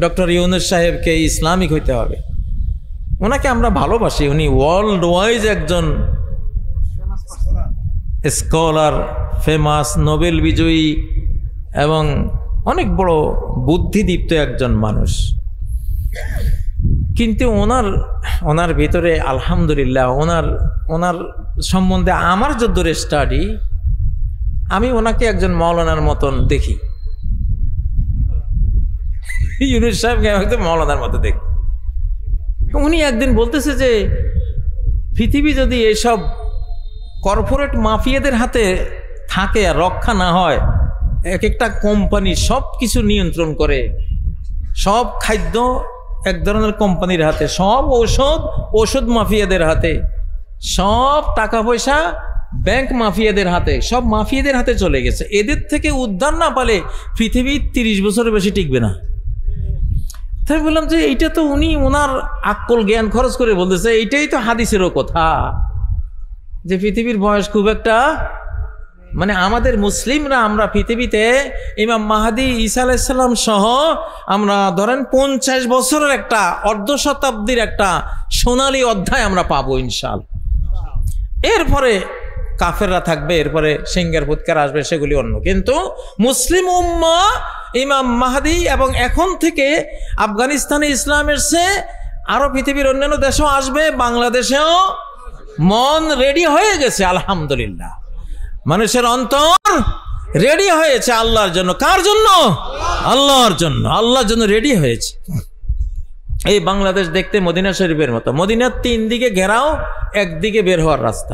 Doctor Yunus সাহেবকে Islamic হইতে হবে। ওনাকে আমরা ভালোবাসি, উনি ওয়ার্ল্ড ওয়াইজ একজন স্কলার, ফেমাস, নোবেল বিজয়ী এবং অনেক বড় বুদ্ধিদীপ্ত একজন মানুষ। কিন্তু ওনার ভিতরে আলহামদুলিল্লাহ ওনার সম্বন্ধে আমার যদ্দূর স্টাডি, আমি ওনাকে একজন মাওলানার মতন দেখি। ইউনূস সাহেবকে একদম মাওলানার মতো দেখি। উনি একদিন বলতেছে যে পৃথিবী যদি এইসব কর্পোরেট মাফিয়াদের হাতে থাকে আর রক্ষা না হয়, এক একটা কোম্পানি সব কিছু নিয়ন্ত্রণ করে, সব খাদ্য এক ধরনের কোম্পানির হাতে, সব ঔষধ মাফিয়াদের হাতে, সব টাকা পয়সা ব্যাংক মাফিয়াদের হাতে, সব মাফিয়াদের হাতে চলে গেছে। এদের থেকে উদ্ধার না পালে পৃথিবী 30 বছরের বেশি টিকবে না। তাই বললাম যে এইটা তো উনি ওনার আক্কল জ্ঞান খরচ করে বলতেছে, এইটাই তো হাদিসেরও কথা যে পৃথিবীর বয়স খুব একটা, মানে আমাদের মুসলিমরা আমরা পৃথিবীতে ইমাম মাহদী ঈসা আলাইহিস সালাম সহ আমরা ধরেন 50 বছরের একটা অর্ধ শতাব্দীর একটা সোনালী অধ্যায় আমরা পাবো ইনশাআল্লাহ। এরপরে কাফেররা থাকবে, এরপরে সিংহের ফুৎকার আসবে, সেগুলি অন্য। কিন্তু মুসলিম উম্মাহ ইমাম মাহদী এবং এখন থেকে আফগানিস্তানে ইসলামের চেয়ে আরো পৃথিবীর অন্যান্য দেশেও আসবে, বাংলাদেশেও মন রেডি হয়ে গেছে আলহামদুলিল্লাহ। মানুষের অন্তর রেডি হয়েছে আল্লাহর জন্য। কার জন্য? আল্লাহর জন্য। আল্লাহর জন্য রেডি হয়েছে। এই বাংলাদেশ দেখতে মদিনা শরীফের মতো। মদিনার 3 দিকে ঘেরাও, একদিকে বের হওয়ার রাস্তা।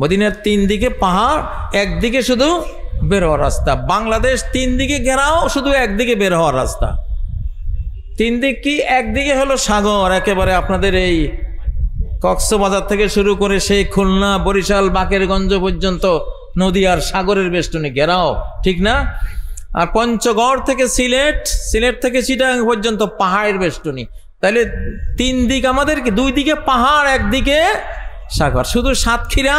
মদিনার 3 দিকে পাহাড়, একদিকে শুধু বের হওয়ার রাস্তা। বাংলাদেশ 3 দিকে ঘেরাও, শুধু একদিকে বের হওয়ার রাস্তা। 3 দিক কি? একদিকে হলো সাগর, একেবারে আপনাদের এই কক্সবাজার থেকে শুরু করে সেই খুলনা, বরিশাল, বাকেরগঞ্জ পর্যন্ত নদী আর সাগরের বেষ্টনী ঘেরাও, ঠিক না? আর পঞ্চগড় থেকে সিলেট, সিলেট থেকে চিটাগাং পর্যন্ত পাহাড়ের বেষ্টনী। তাহলে 3 দিক আমাদের, 2 দিকে পাহাড়, একদিকে সাগর। শুধু সাতক্ষীরা,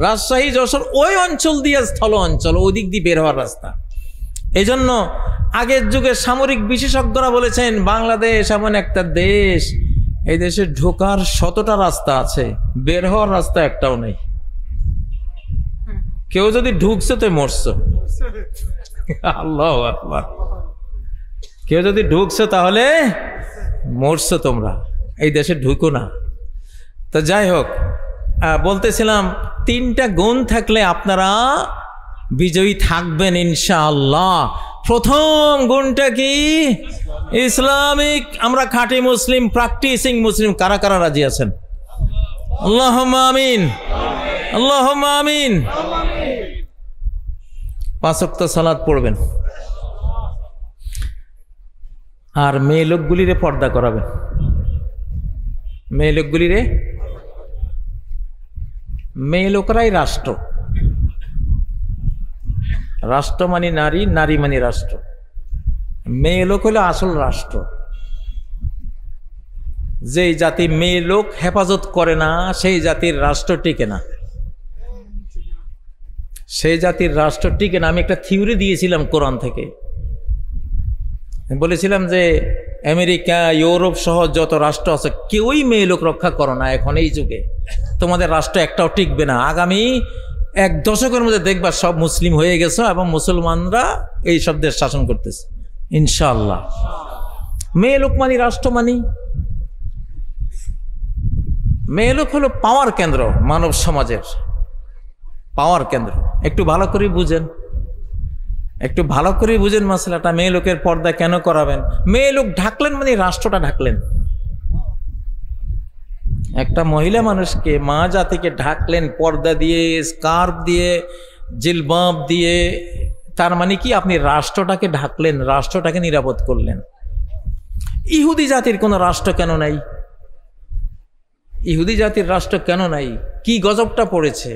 রাজশাহী, যশোর ওই অঞ্চল দিয়ে স্থল অঞ্চল, ওই দিক দিয়ে বের হওয়ার রাস্তা। এই জন্য আগের যুগের সামরিক বিশেষজ্ঞরা বলেছেন বাংলাদেশ এমন একটা দেশ, এই দেশে ঢোকার 100টা রাস্তা আছে, বের হওয়ার রাস্তা একটাও নেই। কেউ যদি ঢুকছে তো মরছো। আল্লাহু আকবার। কেউ যদি ঢুকছে তাহলে মরছো তোমরা, এই দেশে ঢুকো না। তো যাই হোক, বলতেছিলাম 3টা গুণ থাকলে আপনারা বিজয়ী থাকবেন ইনশাআল্লাহ। প্রথম গুণটা কি? ইসলামিক, আমরা খাঁটি মুসলিম, প্র্যাকটিসিং মুসলিম। কারা কারা রাজি আছেন? আল্লাহুম্মা আমিন, আল্লাহুম্মা আমিন। 5 ওয়াক্ত সালাত পড়বেন, আর মেয়ে লোকগুলিরে পর্দা করাবেন। মেয়ে লোকগুলিরে, মেয়ে লোকরাই রাষ্ট্র। রাষ্ট্র মানে নারী, নারী মানে রাষ্ট্র। মেয়ে লোক হলো আসল রাষ্ট্র। যেই জাতি মেয়ে লোক হেফাজত করে না, সেই জাতির রাষ্ট্র টিকে না। সেই জাতির রাষ্ট্র টিকে না। আমি একটা থিওরি দিয়েছিলাম কোরআন থেকে, বলেছিলাম যে আমেরিকা, ইউরোপ সহ যত রাষ্ট্র আছে, কেউই মেয়ে লোক রক্ষা করো না এখন এই যুগে, তোমাদের রাষ্ট্র একটাও টিকবে না। আগামী 1 দশকের মধ্যে দেখবা সব মুসলিম হয়ে গেছে এবং মুসলমানরা এই সব দেশ শাসন করতেছে ইনশাআল্লাহ। মেয়ে লোক মানি রাষ্ট্র মানি। মেয়ে লোক হলো পাওয়ার কেন্দ্র, মানব সমাজের পাওয়ার কেন্দ্র। একটু ভালো করে বুঝেন, একটু ভালো করে বুঝেন মাসলাটা। মেয়ে লোকের পর্দা কেন করাবেন? মেয়ে লোক ঢাকলেন মানে রাষ্ট্রটা ঢাকলেন। একটা মহিলা মানুষকে, মা জাতিকে ঢাকলেন পর্দা দিয়ে, স্কার্ফ দিয়ে, জিলবাব দিয়ে, তার মানে কি? আপনি রাষ্ট্রটাকে ঢাকলেন, রাষ্ট্রটাকে নিরাপদ করলেন। ইহুদি জাতির কোনো রাষ্ট্র কেন নাই? ইহুদি জাতির রাষ্ট্র কেন নাই? কি গজবটা পড়েছে,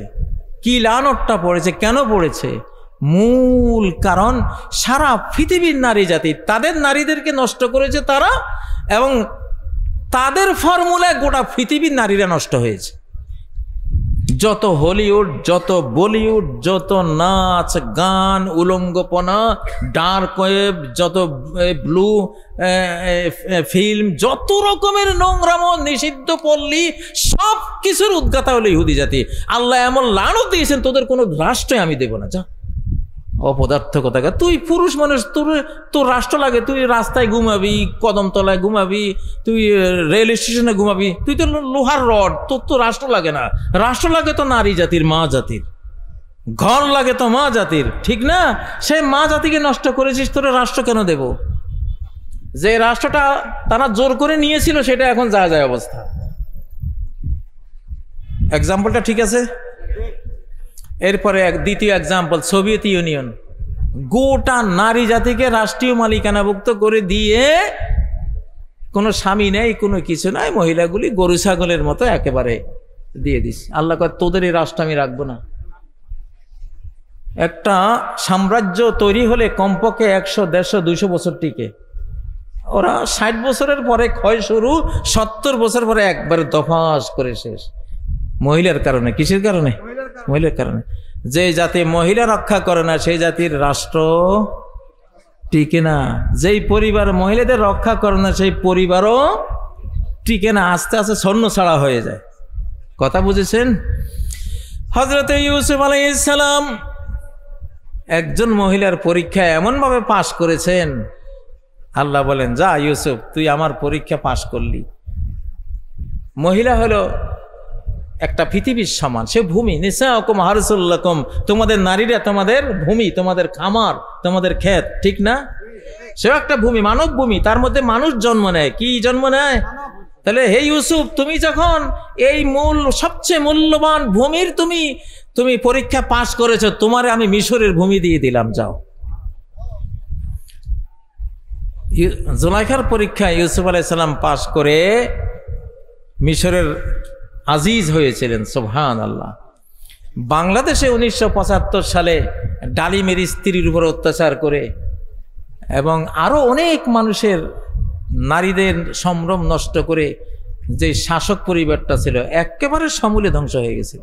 কি লানতটা পড়েছে, কেন পড়েছে? মূল কারণ সারা পৃথিবীর নারী জাতি তাদের নারীদেরকে নষ্ট করেছে তারা, এবং তাদের ফর্মুলায় গোটা পৃথিবীর নারীরা নষ্ট হয়েছে। যত হলিউড, যত বলিউড, যত নাচ গান, উলঙ্গপনা, ডার্ক ওয়েব, যত ব্লু ফিল্ম, যত রকমের নোংরাম নিষিদ্ধ পল্লী, সব কিছুর উদ্গাতা হলো ইহুদি জাতি। আল্লাহ এমন লানত দিয়েছেন, তোদের কোনো রাষ্ট্রে আমি দেব না, যা অপদার্থ কথা। তুই পুরুষ মানুষ, তোর রাষ্ট্র লাগে, তুই রাস্তায় ঘুমাবি, কদমতলায় ঘুমাবি, তুই রেল স্টেশনে ঘুমাবি, তুই তো লোহার রড, তোর তো রাষ্ট্র লাগে না। রাষ্ট্র লাগে তো নারী জাতির, মা জাতির, ঘর লাগে তো মা জাতির, ঠিক না? সে মা জাতিকে নষ্ট করেছিস, তোর রাষ্ট্র কেন দেব? যে রাষ্ট্রটা তারা জোর করে নিয়েছিল সেটা এখন যা যায় অবস্থা। এক্সাম্পলটা ঠিক আছে? এরপরে দ্বিতীয় এক্সাম্পল, সোভিয়েত ইউনিয়ন গোটা নারী জাতিকে রাষ্ট্রীয় মালিকানাভুক্ত করে দিয়ে কোনো স্বামী নেই, কোনো কিছু নাই, মহিলাগুলি গরু ছাগলের মতো একেবারে দিয়ে দিস। আল্লাহ কয় তোদের এই রাষ্ট্র আমি রাখবো না। একটা সাম্রাজ্য তৈরি হলে কমপক্ষে 100, 150, 200 বছর টিকে। ওরা 60 বছরের পরে ক্ষয় শুরু, 70 বছর পরে একবারে দফাস করে শেষ। মহিলার কারণে। কিসের কারণে? মহিলার কারণে। যে জাতি মহিলা রক্ষা করে না সেই জাতির রাষ্ট্র টিকে না। যেই পরিবার মহিলাদের রক্ষা করে না সেই পরিবারও টিকে না, আস্তে আস্তে ছন্ন ছাড়া হয়ে যায়। কথা বুঝেছেন? হযরত ইউসুফ আলাইহিস সালাম একজন মহিলার পরীক্ষা এমনভাবে পাশ করেছেন, আল্লাহ বলেন যা ইউসুফ তুই আমার পরীক্ষা পাশ করলি। মহিলা হলো একটা পৃথিবীর সমান, সে ভূমি। নিসাউকুম হারসুল লাকুম, তোমাদের নারীরা তোমাদের ভূমি, তোমাদের খামার, তোমাদের ক্ষেত, ঠিক না? সেও একটা ভূমি, মানব ভূমি, তার মধ্যে মানুষ জন্ম নেয়। কি জন্ম নেয়? তাহলে হে ইউসুফ, তুমি যখন এই সবচেয়ে মূল্যবান ভূমির তুমি পরীক্ষা পাশ করেছো, তোমারে আমি মিশরের ভূমি দিয়ে দিলাম, যাও। জুলাইখার পরীক্ষা ইউসুফ আলাইহিস সালাম পাশ করে মিশরের আজিজ হয়েছিলেন। সুবহানাল্লাহ। বাংলাদেশে 1975 সালে ডালিমের স্ত্রীর উপর অত্যাচার করে এবং আরো অনেক মানুষের নারীদের সম্ভ্রম নষ্ট করে যে শাসক পরিবারটা ছিল একেবারে সমূলে ধ্বংস হয়ে গেছিল।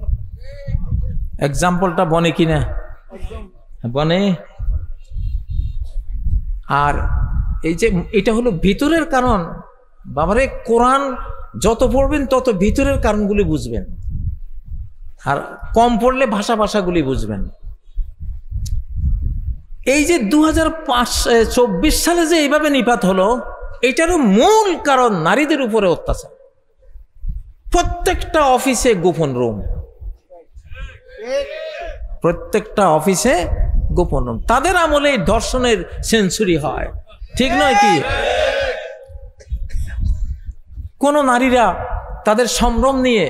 এক্সাম্পলটা বনে কিনা? বনে। আর এই যে এটা হলো ভিতরের কারণ। বাবারে, কোরআন যত পড়বেন তত ভিতরের কারণগুলি বুঝবেন, আর কম পড়লে ভাষাগুলি বুঝবেন। এই যে 2024 সালে যে এইভাবে নিপাত হলো, এটারও মূল কারণ নারীদের উপরে অত্যাচার। প্রত্যেকটা অফিসে গোপন রুম, প্রত্যেকটা অফিসে গোপন রুম। তাদের আমলে ধর্ষণের সেঞ্চুরি হয়, ঠিক নয় কি? কোন নারীরা তাদের সম্ভ্রম নিয়ে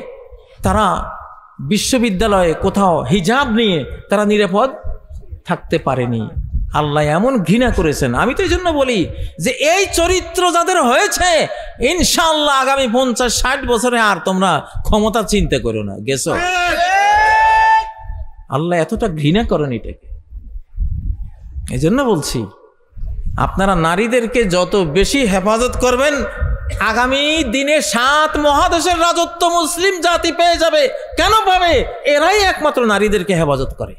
তারা বিশ্ববিদ্যালয়ে কোথাও হিজাব নিয়ে তারা নিরাপদ থাকতে পারেনি। আল্লাহ এমন ঘৃণা করেছেন। আমি তো এই জন্য বলি যে এই চরিত্র যাদের হয়েছে, ইনশাআল্লাহ আগামী 50-60 বছরে আর তোমরা ক্ষমতা চিন্তা করো না, গেছো। আল্লাহ এতটা ঘৃণা করেন এটাকে। এই জন্য বলছি আপনারা নারীদেরকে যত বেশি হেফাজত করবেন, আগামী দিনে 7 মহাদেশের রাজত্ব মুসলিম জাতি পেয়ে যাবে। কেন পাবে? এরাই একমাত্র নারীদেরকে হেফাজত করে।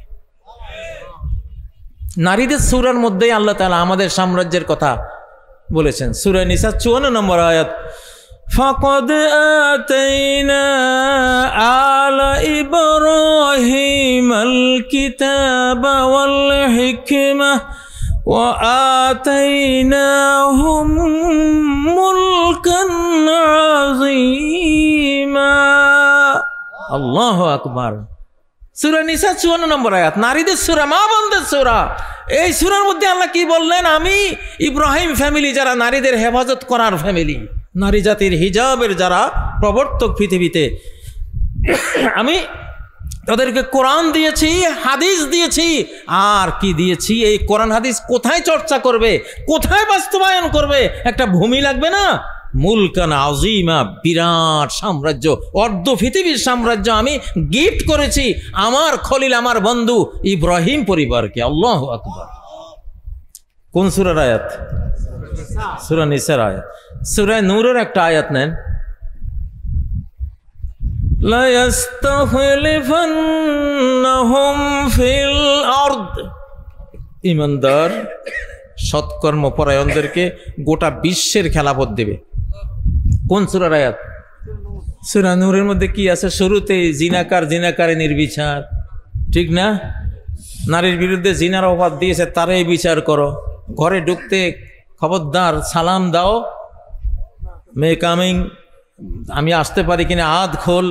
নারীদের সূরার মধ্যেই আল্লাহ তাআলা আমাদের সাম্রাজ্যের কথা বলেছেন। সূরা নিসা 54 নম্বর আয়াত, ফাকাদ আতাইনা আলা ইব্রাহিমাল কিতাবা ওয়াল হিকমা ওয়া আতাইনাহুম মুলকান আযীমা। আল্লাহু আকবার। সূরা নিসা 54 নম্বর আয়াত, নারীদের সূরা, মা বোনদের সূরা। এই সূরার মধ্যে আল্লাহ কি বললেন? আমি ইব্রাহিম ফ্যামিলি, যারা নারীদের হেফাজত করার ফ্যামিলি, নারী জাতির হিজাবের যারা প্রবর্তক পৃথিবীতে, আমি তাদেরকে কোরআন দিয়েছি, হাদিস দিয়েছি। আর কি দিয়েছি? এই কোরআন হাদিস কোথায় চর্চা করবে, কোথায় বাস্তবায়ন করবে? একটা ভূমি লাগবে না? মুলকান আযীমা, বিরাট সাম্রাজ্য, অর্ধ পৃথিবীর সাম্রাজ্য আমি গিফট করেছি আমার খলিল, আমার বন্ধু ইব্রাহিম পরিবারকে। আল্লাহু আকবার। কোন সূরার আয়াত? সূরা নিসার আয়াত। সূরা নূরের একটা আয়াত নেন, লা ইস্তাখলিফান্নাহুম ফিল আরদ, ঈমানদার সৎকর্মপরায়ণদেরকে গোটা বিশ্বের খেলাফত দেবে। কোন সূরার আয়াত? সূরা নূরের মধ্যে কি আছে? শুরুতে জিনাকারে নির্বিচার, ঠিক না? নারীর বিরুদ্ধে জিনার অপবাদ দিয়েছে, তারাই বিচার করো। ঘরে ঢুকতে খবরদার সালাম দাও, মে কামিং, আমি আসতে পারি কিনা, হাত খোল,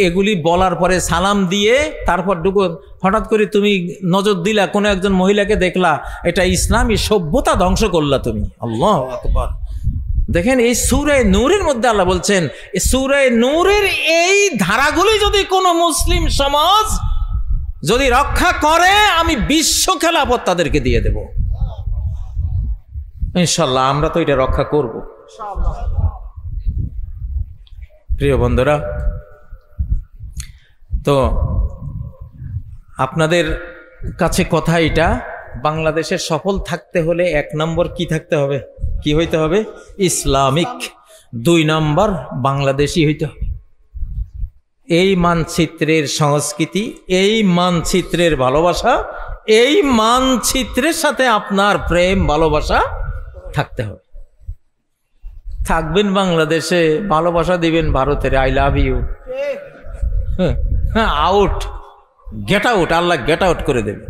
এগুলি বলার পরে সালাম দিয়ে তারপর ঢুকো। হঠাৎ করে তুমি নজর দিলা, কোনো একজন মহিলাকে দেখলা, এটা ইসলামী সভ্যতা ধ্বংস করলা তুমি। আল্লাহু আকবার। দেখেন এই সূরা নূরের মধ্যে আল্লাহ বলছেন, এই সূরা নূরের এই ধারাগুলি যদি কোনো মুসলিম সমাজ যদি রক্ষা করে, আমি বিশ্ব খেলাফত তাদেরকে দিয়ে দেব ইনশাআল্লাহ। আমরা তো এটা রক্ষা করব। প্রিয় বন্ধুরা, তো আপনাদের কাছে কথা এটা, বাংলাদেশে সফল থাকতে হলে 1 নম্বর কি থাকতে হবে, কি হইতে হবে? ইসলামিক। 2 নম্বর বাংলাদেশি হইতে হবে। এই মানচিত্রের সংস্কৃতি, এই মানচিত্রের ভালোবাসা, এই মানচিত্রের সাথে আপনার প্রেম ভালোবাসা থাকতে হবে। থাকবেন বাংলাদেশে, ভালোবাসা দিবেন ভারতের, I love you, out, get out, Allah get out করে দেবে,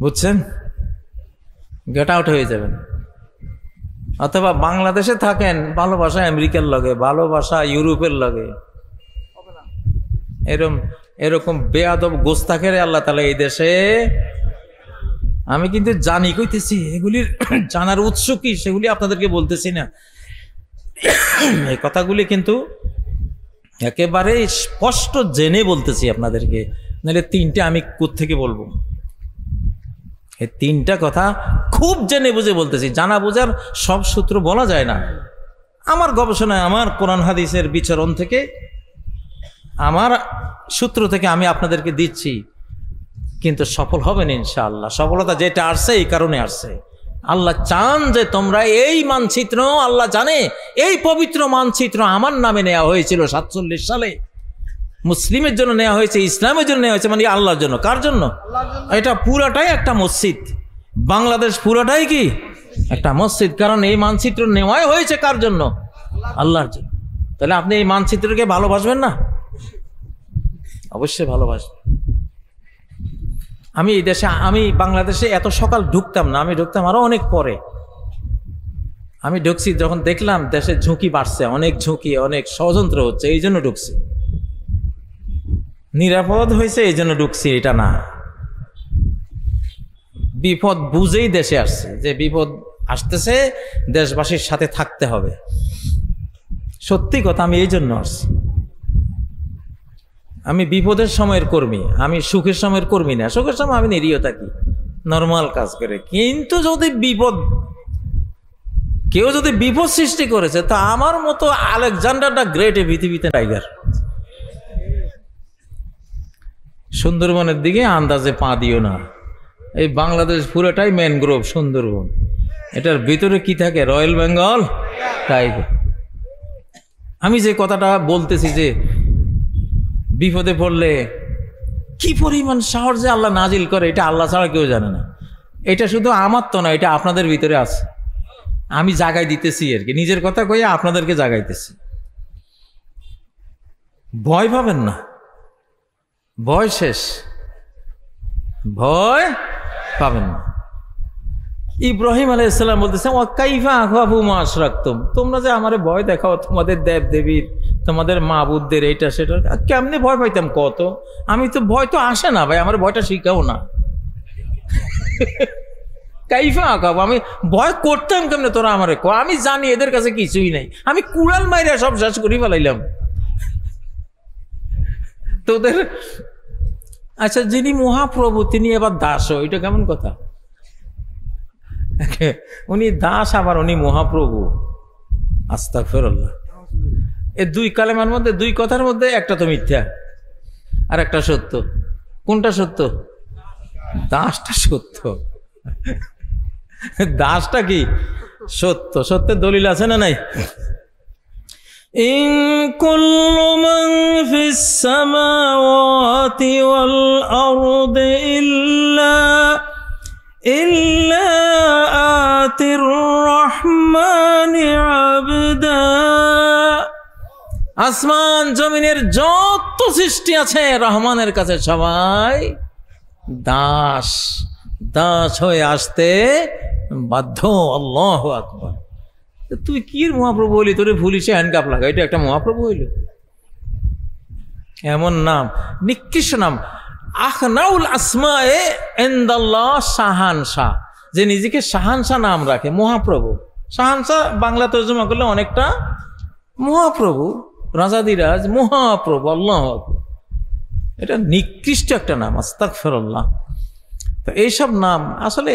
বুঝছেন? গেট আউট হয়ে যাবেন। অথবা বাংলাদেশে থাকেন, ভালোবাসা আমেরিকার লগে, ভালোবাসা ইউরোপের লগে, এরকম বেয়াদব গোস্তাখের আল্লাহ তাআলা এই দেশে। আমি কিন্তু জানি কইতেছি, এগুলির জানার উৎস কি সেগুলি আপনাদেরকে বলতেছি না। এই কথাগুলি কিন্তু একেবারে স্পষ্ট জেনে বলতেছি আপনাদেরকে, নাহলে 3টে আমি কোত্থেকে বলবো? এই 3টা কথা খুব জেনে বুঝে বলতেছি। জানা বোঝার সব সূত্র বলা যায় না। আমার গবেষণায়, আমার কোরআন হাদিসের বিচরণ থেকে, আমার সূত্র থেকে আমি আপনাদেরকে দিচ্ছি, কিন্তু সফল হবেন ইনশাআল্লাহ। সফলতা যেটা আসছে এই কারণে আসছে, আল্লাহ চান যে তোমরা এই মানচিত্র, আল্লাহ জানে এই পবিত্র মানচিত্র আমার নামে নেওয়া হয়েছিল 47 সালে, মুসলিমের জন্য নেওয়া হয়েছে, ইসলামের জন্য নেওয়া হয়েছে, মানে আল্লাহর জন্য। কার জন্য? এটা পুরাটাই একটা মসজিদ। বাংলাদেশ পুরাটাই কি একটা মসজিদ, কারণ এই মানচিত্র নেওয়াই হয়েছে কার জন্য? আল্লাহর জন্য। তাহলে আপনি এই মানচিত্রকে ভালোবাসবেন না? অবশ্যই ভালোবাসবেন। আমি এই দেশে, আমি বাংলাদেশে এত সকাল ঢুকতাম না, আমি ঢুকতাম আরো অনেক পরে। আমি ঢুকছি যখন দেখলাম দেশের ঝুঁকি বাড়ছে, অনেক ঝুঁকি, অনেক ষড়যন্ত্র হচ্ছে, এই জন্য ঢুকছি। নিরাপদ হয়েছে এই জন্য ঢুকছি এটা না, বিপদ বুঝেই দেশে আসছে, যে বিপদ আসতেছে, দেশবাসীর সাথে থাকতে হবে। সত্যি কথা, আমি এই জন্য আসছি। আমি বিপদের সময়ের কর্মী, আমি সুখের সময়ের কর্মী না। সুখের সময় আমি নিরীহ থাকি, নর্মাল কাজ করে। কিন্তু যদি বিপদ, কেউ যদি বিপদ সৃষ্টি করেছে, তা আমার মতো আলেকজান্ডার দ্য গ্রেট এই পৃথিবীতে টাইগার। সুন্দরবনের দিকে আন্দাজে পা দিও না। এই বাংলাদেশ পুরোটাই ম্যানগ্রোভ, সুন্দরবন। এটার ভিতরে কি থাকে? Royal Bengal tiger. আমি যে কথাটা বলতেছি যে বিপদে পড়লে কি পরিমাণ সাহস যে আল্লাহ নাজিল করে, এটা আল্লাহ ছাড়া কেউ জানে না। এটা শুধু আমার তো না, এটা আপনাদের ভিতরে আছে। আমি জাগাই দিতেছি আর কি, নিজের কথা কইয়া আপনাদেরকে জাগাইতেছি। ভয় পাবেন না, ভয় শেষ, ভয় পাবেন না। ইব্রাহিম আলাইহিস সালাম বলতেছে, ওয়া কাইফা আখাফু মা আশরাকতুম, তোমরা যে আমারে ভয় দেখাও তোমাদের দেব দেবীর, তোমাদের মাবুদদের, এইটা সেটা, কেমনে ভয় পাইতাম কত? আমি তো, ভয় তো আসে না ভাই, আমার ভয়টা শিখাও না। কাইফা আখাফু, আমি ভয় করতাম কেমনে তোরা আমারে কো? আমি জানি এদের কাছে কিছুই নাই, আমি কুড়াল মাইরা সব শেষ করে ফেলাইলাম তোদের। আচ্ছা, যিনি মহাপ্রভু তিনি এবার দাস, এটা কেমন কথা? উনি দাস আবার উনি মহাপ্রভু, আস্তাগফিরুল্লাহ। এই 2 কালেমার মধ্যে, 2 কথার মধ্যে একটা তো মিথ্যা আর একটা সত্য। কোনটা সত্য? দাসটা সত্য। দাসটা কি সত্য? সত্যের দলিল আছে না নাই? ইন কুল্লু মান ফিস সামাওয়াতি ওয়াল আরদি ইল্লা আতির রহমানি আবদা। আসমান জমিনের যত সৃষ্টি আছে রহমানের কাছে সবাই দাস, দাস হয়ে আসতে বাধ্য। আল্লাহু আকবার। তুই কি মহাপ্রভু হইলি? তোরে ভুলিসে হ্যান্ডকাপ লাগা, এটা একটা মহাপ্রভু হইল? এমন নাম, নিকৃষ্ট নাম। আখনাউল আসমায়ে ইনদাল্লাহ শাহানশাহ, যে নিজেকে শাহানশাহ নাম রাখে, মহাপ্রভু। শাহানশাহ বাংলা তর্জমা করলে অনেকটা মহাপ্রভু, রাজাদিরাজ, মহাপ্রভু। আল্লাহ, এটা নিকৃষ্ট একটা নাম, আস্তাগফিরুল্লাহ। তো এইসব নাম আসলে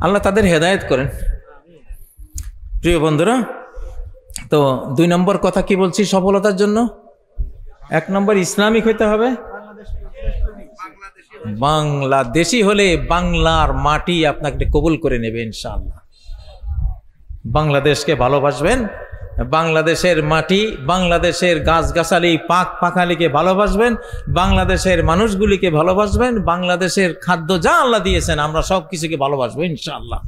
আল্লাহ তাদের হেদায়েত করেন। প্রিয় বন্ধুরা, তো 2 নম্বর কথা কি বলছি সফলতার জন্য? 1 নম্বর ইসলামিক হইতে হবে, বাংলাদেশি হলে বাংলার মাটি আপনাকে কবুল করে নেবে ইনশাআল্লাহ। বাংলাদেশকে ভালোবাসবেন, বাংলাদেশের মাটি, বাংলাদেশের গাছগাছালি, পাক পাখালিকে ভালোবাসবেন, বাংলাদেশের মানুষগুলিকে ভালোবাসবেন, বাংলাদেশের খাদ্য যা আল্লাহ দিয়েছেন আমরা সব কিছুকে ভালোবাসবো ইনশাআল্লাহ।